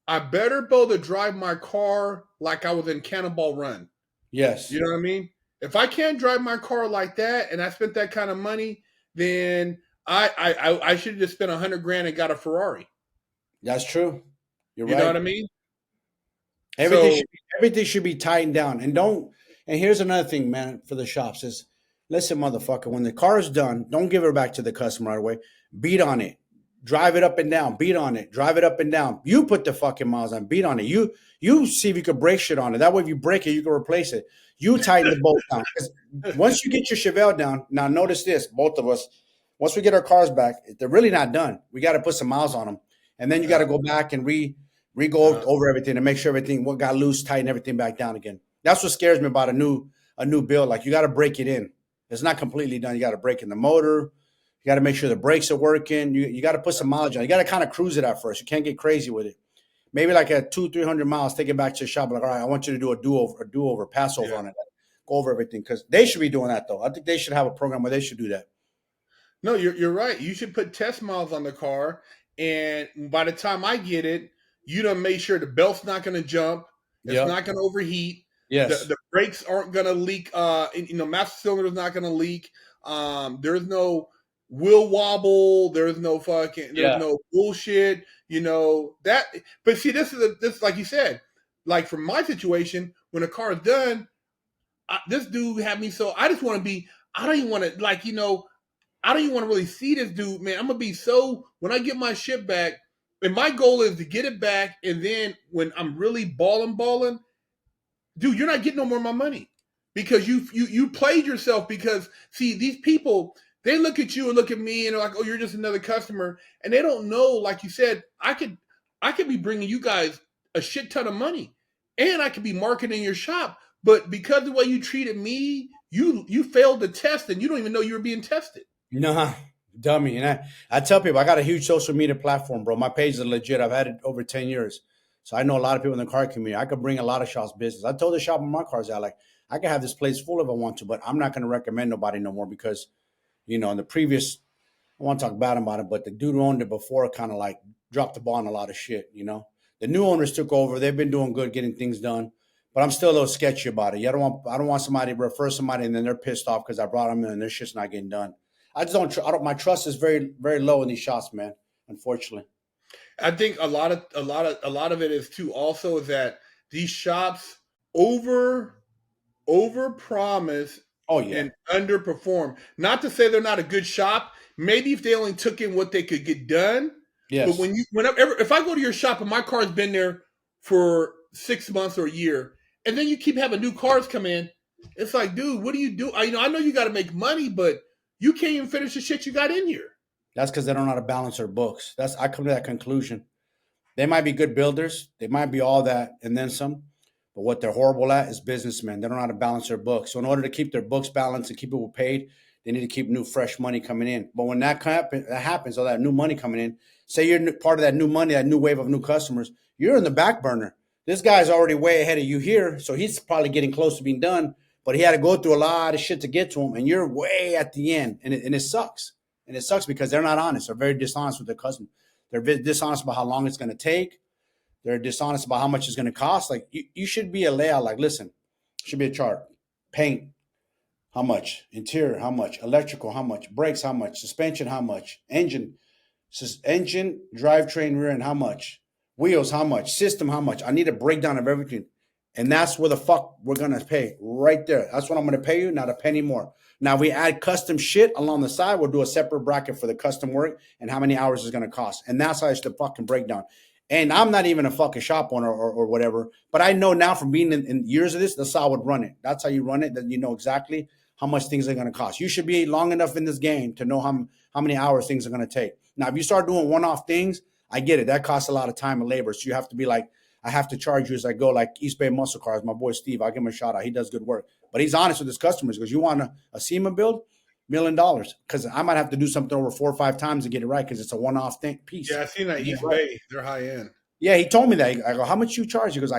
I better be able to drive my car like I was in Cannonball Run. Yes, You know what I mean? If I can't drive my car like that, and I spent that kind of money, then I should have just spent 100 grand and got a Ferrari. that's true. You're You know right. what I mean? Everything So should be, everything should be tightened down. And don't. And here's another thing, man, for the shops is, listen, motherfucker, when the car is done, don't give it back to the customer right away. Beat on it, drive it up and down. Beat on it, drive it up and down. You put the fucking miles on. Beat on it. You see if you can break shit on it. That way, if you break it, you can replace it. You tighten the bolt down. 'Cause once you get your Chevelle down, now notice this, both of us. Once we get our cars back, they're really not done. We got to put some miles on them, and then you got to go back and re-go uh, over everything to make sure everything what got loose, tighten everything back down again. That's what scares me about a new build. Like, you got to break it in. It's not completely done. You got to break in the motor. You got to make sure the brakes are working. You got to put some mileage on. You got to kind of cruise it at first. You can't get crazy with it. Maybe like at 200-300 miles, take it back to the shop. Like, all right, I want you to do a do over, pass over yeah. on it, go over everything because they should be doing that though. I think they should have a program where they should do that. No, you're right. You should put test miles on the car, and by the time I get it, you done make sure the belt's not going to jump, it's Yep. not going to overheat, Yes. the brakes aren't going to leak, master cylinder is not going to leak. There's no wheel wobble, there's Yeah. no bullshit, that. But see, this like you said, like from my situation, when a car is done, this dude had me so I just want to be. I don't even want to I don't even want to really see this dude, man. I'm gonna be so when I get my shit back, and my goal is to get it back, and then when I'm really balling, dude, you're not getting no more of my money because you played yourself. Because see, these people they look at you and look at me and they're like, oh, you're just another customer, and they don't know, like you said, I could be bringing you guys a shit ton of money, and I could be marketing your shop, but because of the way you treated me, you failed the test, and you don't even know you were being tested. Nah, dummy. And I tell people I got a huge social media platform, bro. My page is legit. I've had it over 10 years. So I know a lot of people in the car community. I could bring a lot of shops business. I told the shop on my cars out, like, I could have this place full if I want to, but I'm not going to recommend nobody no more because, in the previous, I want to talk bad about it, but the dude who owned it before kind of like dropped the ball on a lot of shit. The new owners took over. They've been doing good, getting things done. But I'm still a little sketchy about it. I don't want somebody to refer somebody and then they're pissed off because I brought them in and their shit's not getting done. I just don't. My trust is very, very low in these shots, man. Unfortunately. I think a lot of it is too also that these shops over over promise Oh yeah. and underperform. Not to say they're not a good shop. Maybe if they only took in what they could get done. But Yes. whenever if I go to your shop and my car's been there for 6 months or a year, and then you keep having new cars come in, it's like, dude, what do you do? I know you got to make money, but you can't even finish the shit you got in here. That's because they don't know how to balance their books. I come to that conclusion. They might be good builders. They might be all that and then some. But what they're horrible at is businessmen. They don't know how to balance their books. So in order to keep their books balanced and keep people paid, they need to keep new, fresh money coming in. But when that happens, all that new money coming in, say you're part of that new money, that new wave of new customers, you're in the back burner. This guy's already way ahead of you here, so he's probably getting close to being done. But he had to go through a lot of shit to get to him, and you're way at the end, and it sucks. And it sucks because they're not honest. They're very dishonest with their customer. They're dishonest about how long it's going to take. They're dishonest about how much it's going to cost. Like you should be a layout. Like, listen, should be a chart. Paint, how much? Interior, how much? Electrical, how much? Brakes, how much? Suspension, how much? Engine, drivetrain, rear end, how much? Wheels, how much? System, how much? I need a breakdown of everything. And that's where the fuck we're gonna pay right there. That's what I'm gonna pay you, not a penny more. Now we add custom shit along the side. We'll do a separate bracket for the custom work and how many hours it's gonna cost. And that's how it's the fucking breakdown. And I'm not even a fucking shop owner or whatever, but I know now from being in years of this, that's how I would run it. That's how you run it. That you know exactly how much things are gonna cost. You should be long enough in this game to know how many hours things are gonna take. Now, if you start doing one-off things, I get it. That costs a lot of time and labor. So you have to be like, I have to charge you as I go, like East Bay Muscle Cars, my boy Steve. I'll give him a shout out. He does good work. But he's honest with his customers because you want a SEMA build, $1 million. Because I might have to do something over 4 or 5 times to get it right because it's a one-off thing piece. Yeah, I seen that East Right. Bay. They're high end. Yeah, he told me that. I go, how much you charge? He goes,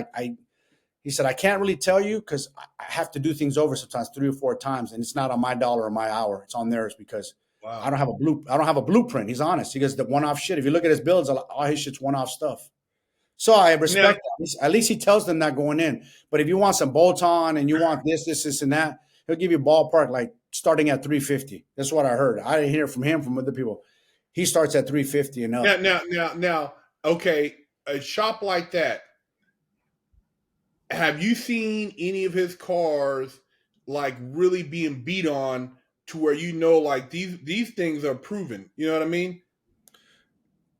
he said, I can't really tell you because I have to do things over sometimes 3 or 4 times, and it's not on my dollar or my hour. It's on theirs because Wow. I don't have a blueprint. He's honest. He goes, the one-off shit. If you look at his builds, all his shit's one-off stuff. So I Now, respect that. At least he tells them that going in. But if you want some bolt on and you want this, and that, he'll give you ballpark like starting at 350. That's what I heard. I didn't hear from him from other people. He starts at 350 and up. now, okay, a shop like that. Have you seen any of his cars like really being beat on to where like these things are proven? You know what I mean?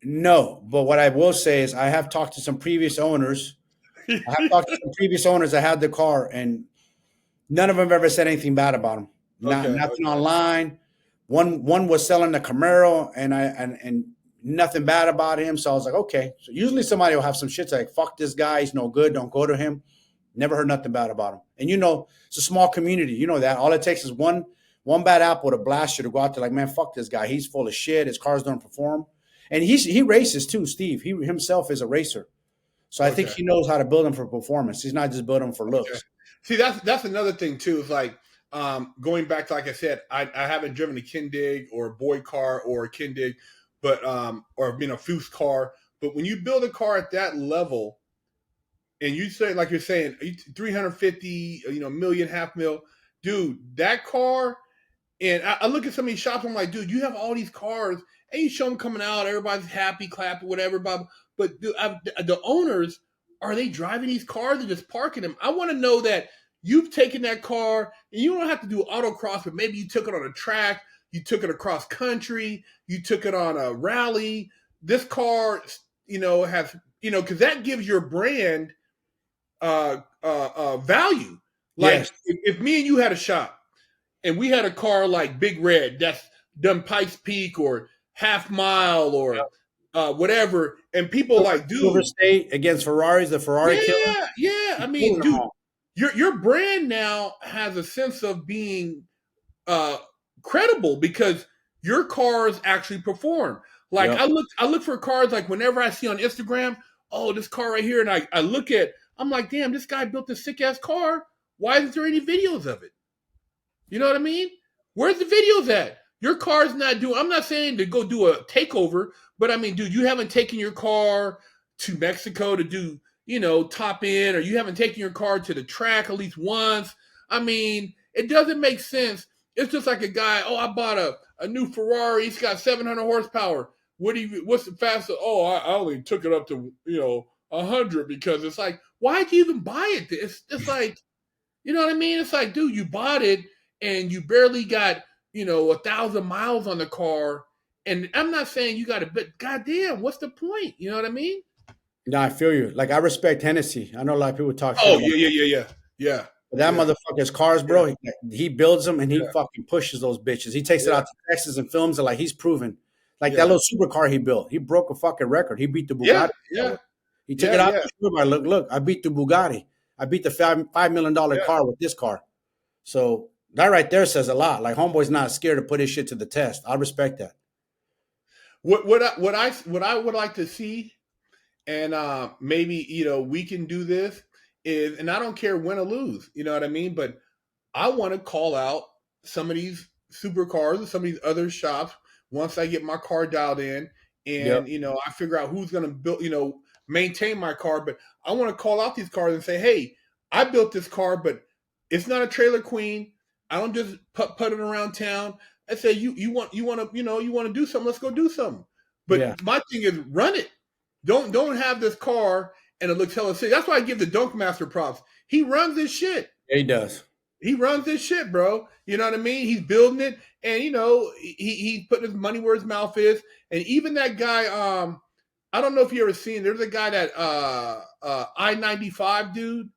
No, but what I will say is I have talked to some previous owners. I have talked to some previous owners that had the car, and none of them have ever said anything bad about him. Not Okay, nothing okay, online. One was selling the Camaro, and nothing bad about him. So I was like, okay. So usually somebody will have some shit like, fuck this guy, he's no good, don't go to him. Never heard nothing bad about him. And it's a small community. You know that. All it takes is one bad apple to blast you to go out there like, man, fuck this guy. He's full of shit. His cars don't perform. And he races too, Steve. He himself is a racer. So I think okay, he knows how to build them for performance. He's not just building them for okay. looks. See, that's another thing too. Is like going back to like I said, I haven't driven a Kindig or a boy car or a Kindig, but or a fuse car. But when you build a car at that level, and you say like you're saying 350, million, half mil, dude, that car. And I look at some of these shops, I'm like, dude, you have all these cars, and you show them coming out, everybody's happy, clapping, whatever. But dude, the owners, are they driving these cars or just parking them? I want to know that you've taken that car, and you don't have to do autocross, but maybe you took it on a track, you took it across country, you took it on a rally. This car, has, because that gives your brand value. Like Yes. if me and you had a shop and we had a car like Big Red that's done Pikes Peak or Half Mile or whatever, and people like, Silver dude, State against Ferraris, the Ferrari killer. yeah, yeah. I He's mean, killing them dude, all. your brand now has a sense of being uh, credible because your cars actually perform. Like Yep. I look for cars like whenever I see on Instagram, oh, this car right here, and I look at, I'm like, damn, this guy built a sick ass car. Why isn't there any videos of it? You know what I mean? Where's the videos at? Your car's not doing. I'm not saying to go do a takeover, but I mean, dude, you haven't taken your car to Mexico to do, top end, or you haven't taken your car to the track at least once. I mean, it doesn't make sense. It's just like a guy. Oh, I bought a new Ferrari. It's got 700 horsepower. What's the fastest? Oh, I only took it up to 100 because it's like, why'd you even buy it? It's just like, you know what I mean? It's like, dude, you bought it and you barely got, 1,000 miles on the car. And I'm not saying you got to, but goddamn, what's the point? You know what I mean? Yeah, I feel you. Like I respect Hennessy. I know a lot of people talk shit Oh about yeah, that yeah, motherfucker's cars, yeah, bro. He builds them and he yeah, fucking pushes those bitches. He takes it yeah, out to Texas and films it like he's proven. Like that yeah, little supercar he built. He broke a fucking record. He beat the yeah, Bugatti. yeah, He took yeah, it out yeah, to show everybody, look, I beat the Bugatti. I beat the $5 million yeah. car with this car. So that right there says a lot. Like homeboy's not scared to put his shit to the test. I respect that. What I would like to see, and maybe we can do this is, and I don't care win or lose, you know what I mean, but I want to call out some of these supercars and some of these other shops once I get my car dialed in, Yep. and I figure out who's going to build, maintain my car. But I want to call out these cars and say, hey, I built this car, but it's not a trailer queen. I don't just put it around town. I say, you want to do something. Let's go do something. Yeah. But my thing is, run it. Don't have this car and it looks hella sick. That's why I give the Dunk Master props. He runs this shit. Yeah, he does. He runs this shit, bro. You know what I mean? He's building it, and he's putting his money where his mouth is. And even that guy, I don't know if you ever seen. There's a guy that I-95 dude.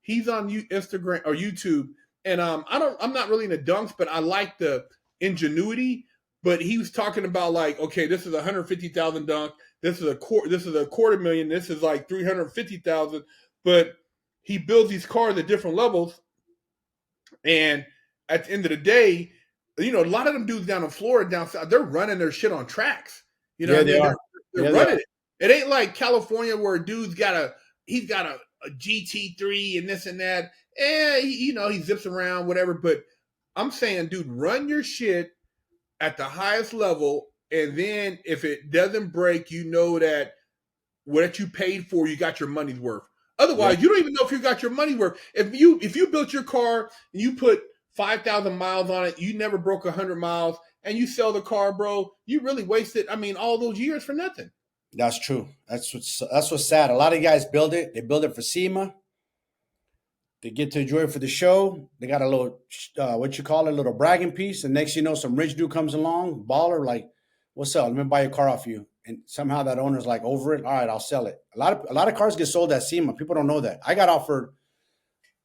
He's on Instagram or YouTube, and I'm not really into dunks, but I like the ingenuity. But he was talking about like, okay, this is 150,000 dunk. This is a quarter million. This is like 350,000. But he builds these cars at different levels, and at the end of the day, a lot of them dudes down in Florida, down south, they're running their shit on tracks. You know Yeah, what I they mean? are. They're Yeah, they running are. it. It ain't like California where a dude's he's got a GT3 and this and that. He zips around, whatever. But I'm saying, dude, run your shit at the highest level. And then if it doesn't break, you know that what you paid for, you got your money's worth. Yep. Otherwise, you don't even know if you got your money's worth. If you built your car and you put 5,000 miles on it, you never broke 100 miles, and you sell the car, bro, you really wasted. I mean, all those years for nothing. That's true. That's what's sad. A lot of guys build it. They build it for SEMA. They get to enjoy it for the show. They got a little, what you call it, a little bragging piece. And next you know, some rich dude comes along, baller, like, what's up? Let me buy your car off you. And somehow that owner's like over it. All right, I'll sell it. A lot of cars get sold at SEMA. People don't know that. I got offered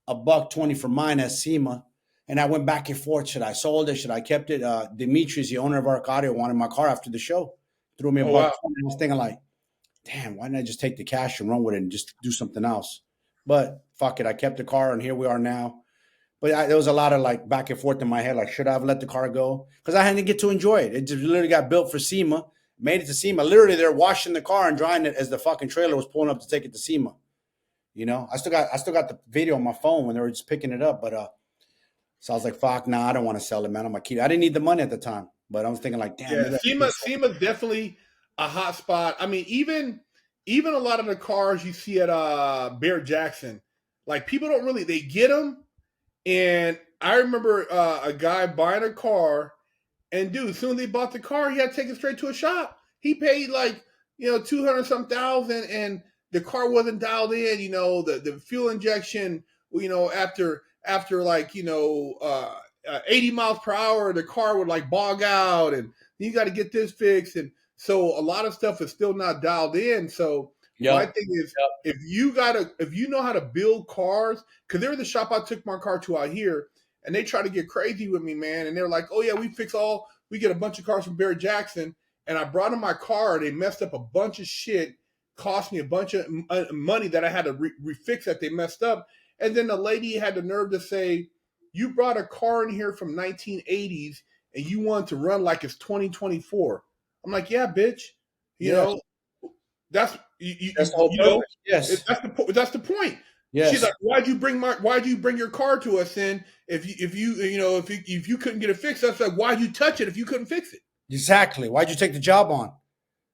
$120 for mine at SEMA, and I went back and forth. Should I sold it? Should I kept it? Demetrius, the owner of Arcadio, wanted my car after the show. Threw me a Oh buck wow. 20. I was thinking like, damn, why didn't I just take the cash and run with it and just do something else? But fuck it, I kept the car, and here we are now. But there was a lot of like back and forth in my head, like should I have let the car go? Because I hadn't get to enjoy it. It just literally got built for SEMA, made it to SEMA. Literally, they're washing the car and drying it as the fucking trailer was pulling up to take it to SEMA. I still got the video on my phone when they were just picking it up. But so I was like, fuck, nah, I don't want to sell it, man. I'm gonna keep it. I didn't need the money at the time, but I was thinking like, damn, Yeah, maybe I should SEMA just SEMA definitely. a hot spot. I mean, even a lot of the cars you see at Bear Jackson, like people don't really they get them. And I remember a guy buying a car, and dude, as soon as they bought the car, he had to take it straight to a shop. He paid like 200 some thousand, and the car wasn't dialed in. The fuel injection. After like 80 miles per hour, the car would like bog out, and you got to get this fixed. And so a lot of stuff is still not dialed in. So my Yep. thing is, Yep. if you know how to build cars, because there was a shop I took my car to out here, and they try to get crazy with me, man. And they're like, "Oh yeah, we get a bunch of cars from Barry Jackson." And I brought them my car, and they messed up a bunch of shit, cost me a bunch of money that I had to refix that they messed up. And then the lady had the nerve to say, "You brought a car in here from 1980s, and you want to run like it's 2024." I'm like, "Yeah, bitch. You Yes. know, that's you, That's you, the whole you know, purpose. Yes. that's the point." She's Yes. like, why'd you bring your car to us then if you couldn't get it fixed? That's like, why'd you touch it if you couldn't fix it? Exactly. Why'd you take the job on?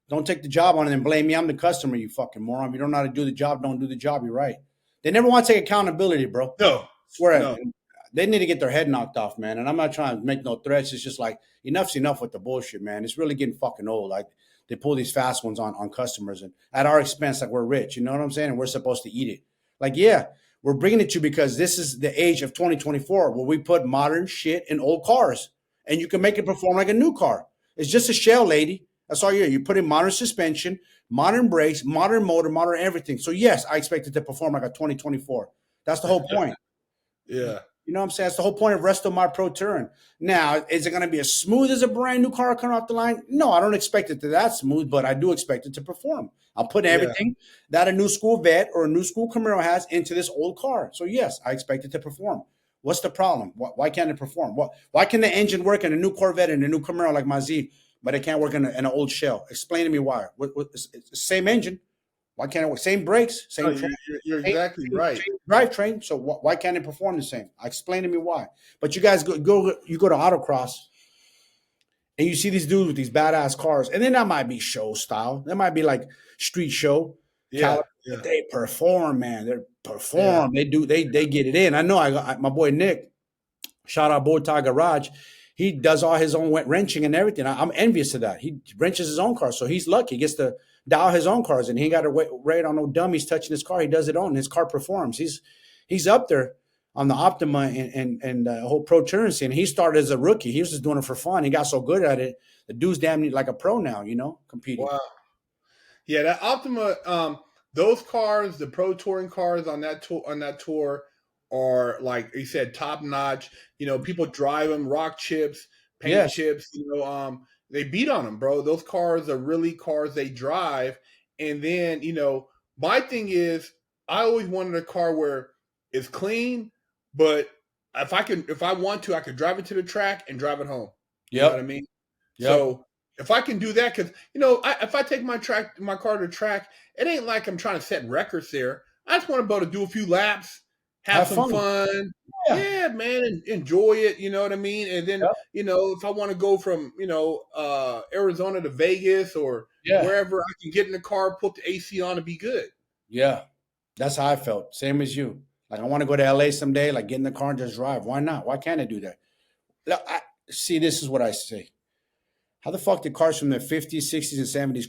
Don't take the job on and then blame me. I'm the customer, you fucking moron. If you don't know how to do the job, don't do the job. You're right. They never want to take accountability, bro. No, Swear no, it. They need to get their head knocked off, man. And I'm not trying to make no threats. It's just like enough's enough with the bullshit, man. It's really getting fucking old. Like they pull these fast ones on customers and at our expense, like we're rich. You know what I'm saying? And we're supposed to eat it. Like, yeah, we're bringing it to you because this is the age of 2024 where we put modern shit in old cars and you can make it perform like a new car. It's just a shell, lady. That's all you're. You put in modern suspension, modern brakes, modern motor, modern everything. So yes, I expect it to perform like a 2024. That's the whole point. yeah, You know what I'm saying? That's the whole point of Resto My Pro Touring. Now, is it going to be as smooth as a brand new car coming off the line? No, I don't expect it to that smooth, but I do expect it to perform. I'll put yeah. everything that a new school vet or a new school Camaro has into this old car. So yes, I expect it to perform. What's the problem? Why can't it perform? Why can the engine work in a new Corvette and a new Camaro like my Z, but it can't work in an old shell? Explain to me why. It's the same engine. Why can't it work? Same brakes, No, same you're same, exactly right. same drivetrain. So why can't it perform the same? Explain to me why. But you guys you go to autocross and you see these dudes with these badass cars, and then that might be show style. That might be like street show Yeah, caliber, yeah, but they perform, man. They yeah. perform. They get it in. I know. My boy Nick, shout out Bowtie Garage. He does all his own wrenching and everything. I'm envious of that. He wrenches his own car, so he's lucky. He gets to dial his own cars, and he ain't got to wait on no dummies touching his car. He does it on, and his car performs. He's up there on the Optima and the whole pro touring scene. He started as a rookie. He was just doing it for fun. He got so good at it. The dude's damn near like a pro now, competing. Wow. Yeah, that Optima, those cars, the pro touring cars on that tour are like you said, top notch. People drive them, rock chips, paint Yes. chips. They beat on them, bro. Those cars are really cars they drive. And then my thing is, I always wanted a car where it's clean, but if I want to, I could drive it to the track and drive it home. You know what I Yep. mean? Yep. So if I can do that, because if I take my car to the track, it ain't like I'm trying to set records there. I just want to be able to do a few laps, have Have some fun. fun. Yeah. Yeah, man, and enjoy it. You know what I mean? And then Yep. if I want to go from Arizona to Vegas or Yeah. wherever, I can get in the car, put the AC on, and be good. Yeah. That's how I felt. Same as you. Like I want to go to LA someday, like get in the car and just drive. Why not? Why can't I do that? See, this is what I say. How the fuck did cars from the 50s, 60s, and 70s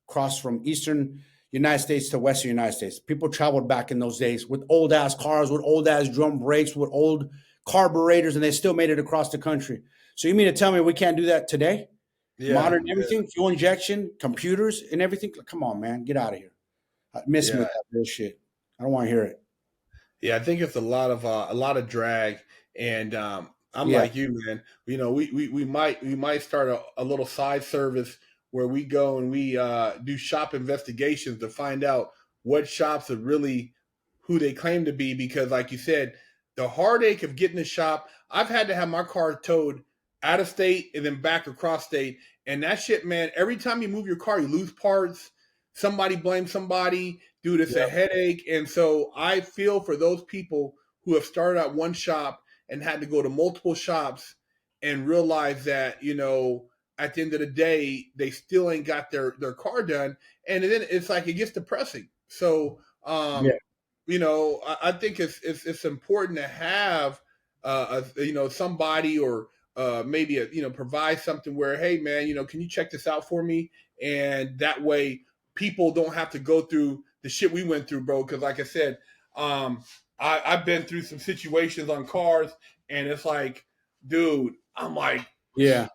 cross from eastern United States to western United States? People traveled back in those days with old ass cars, with old ass drum brakes, with old carburetors, and they still made it across the country. So you mean to tell me we can't do that today? Yeah, Modern yeah, everything, fuel injection, computers, and everything. Come on, man, get out of here. Miss me yeah. with that bullshit. I don't want to hear it. Yeah, I think it's a lot of drag, and I'm Yeah. like you, man. We might start a little side service where we go and we do shop investigations to find out what shops are really who they claim to be. Because, like you said, the heartache of getting a shop. I've had to have my car towed out of state and then back across state, and that shit, man. Every time you move your car, you lose parts. Somebody blames somebody. Dude, it's a Yep. headache. And so I feel for those people who have started at one shop and had to go to multiple shops and realize that, at the end of the day, they still ain't got their car done, and then it's like it gets depressing. So, Yeah. I think it's important to have somebody, or maybe provide something where, hey man, can you check this out for me? And that way people don't have to go through the shit we went through, bro. Because like I said, I've been through some situations on cars, and it's like, dude, I'm like, Yeah.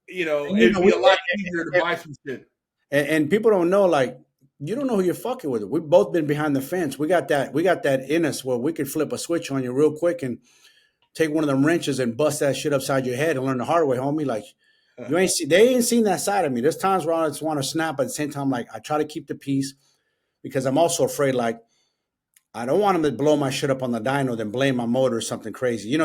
And, it'd be a lot easier to buy some shit. and people don't know, like, you don't know who you're fucking with. We've both been behind the fence. We got that in us where we could flip a switch on you real quick and take one of them wrenches and bust that shit upside your head and learn the hard way, homie. Like, they ain't seen that side of me. There's times where I just want to snap, but at the same time, like, I try to keep the peace because I'm also afraid, like, I don't want them to blow my shit up on the dyno, then blame my motor or something crazy. You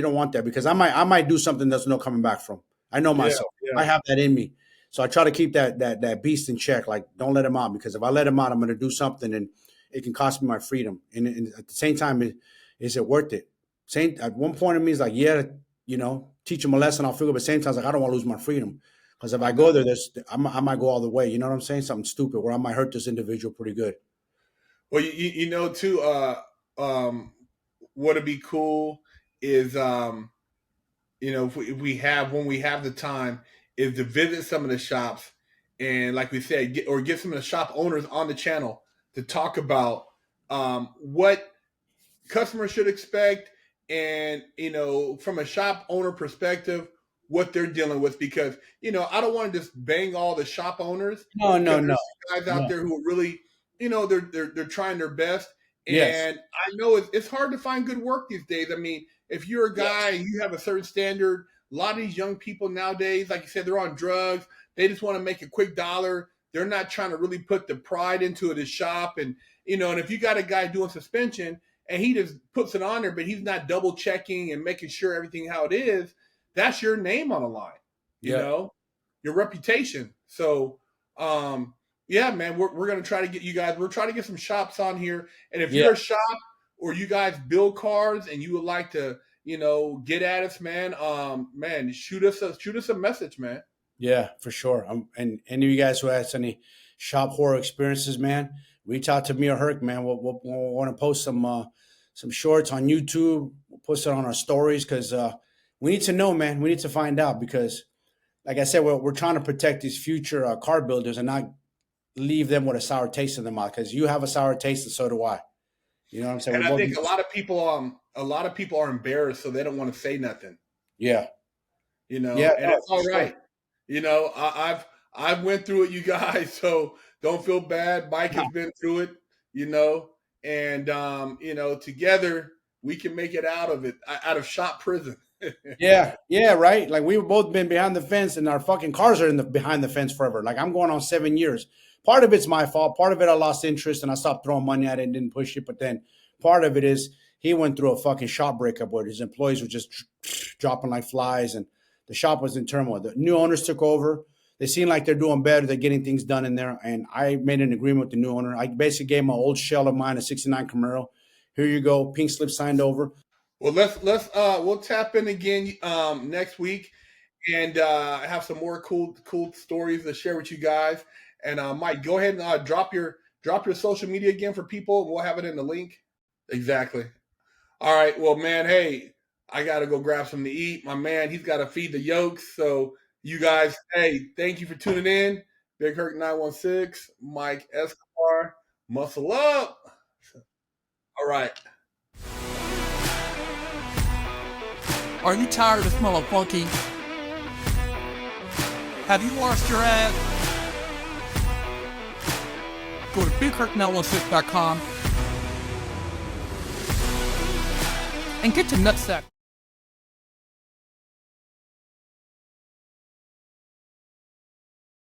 don't want that, because I might do something that's no coming back from. I know myself. Yeah. I have that in me. So I try to keep that beast in check. Like, don't let him out, because if I let him out, I'm going to do something and it can cost me my freedom. And at the same time, is it worth it? At one point, it means like, yeah, teach him a lesson. I'll feel good. But at the same time, it's like, I don't want to lose my freedom, because if I go there, I might go all the way. You know what I'm saying? Something stupid where I might hurt this individual pretty good. Well, too, what'd be cool is, if we have, when we have the time, is to visit some of the shops, and like we said, get some of the shop owners on the channel to talk about what customers should expect, and from a shop owner perspective, what they're dealing with. Because I don't want to just bang all the shop owners. No. There's guys out there who are really, they're trying their best. And Yes. I know it's hard to find good work these days. I mean, if you're a guy and you have a certain standard, a lot of these young people nowadays, like you said, they're on drugs. They just want to make a quick dollar. They're not trying to really put the pride into the shop. And if you got a guy doing suspension and he just puts it on there, but he's not double checking and making sure everything how it is, that's your name on the line, your reputation. So, yeah, man, we're going to try to get you guys, we're trying to get some shops on here. And if you're a shop, or you guys build cars and you would like to, get at us, man, shoot us a message, man. Yeah, for sure. And any of you guys who has any shop horror experiences, man, reach out to me or Herc, man. We'll want to post some shorts on YouTube. We'll post it on our stories, because we need to know, man. We need to find out, because, like I said, we're trying to protect these future car builders and not leave them with a sour taste in their mouth, because you have a sour taste and so do I. You know what I'm saying? And I think a lot of people are embarrassed, so they don't want to say nothing. Yeah. And it's all right. I've went through it, you guys, so don't feel bad. Mike has been through it, and together we can make it out of shop prison. Yeah, right. Like, we've both been behind the fence, and our fucking cars are behind the fence forever. Like, I'm going on 7 years. Part of it's my fault. Part of it, I lost interest and I stopped throwing money at it and didn't push it. But then part of it is he went through a fucking shop breakup where his employees were just dropping like flies, and the shop was in turmoil. The new owners took over. They seem like they're doing better. They're getting things done in there. And I made an agreement with the new owner. I basically gave him an old shell of mine, a 69 Camaro. Here you go. Pink slip signed over. Well, we'll tap in again next week, and have some more cool stories to share with you guys. And Mike, go ahead and drop your social media again for people. We'll have it in the link. Exactly. All right. Well, man, hey, I got to go grab something to eat. My man, he's got to feed the yokes. So you guys, hey, thank you for tuning in. Big Herc 916, Mike Escobar, muscle up. All right. Are you tired of smelling funky? Have you lost your ass? Go to BigHerc916.com and get to Nutsack.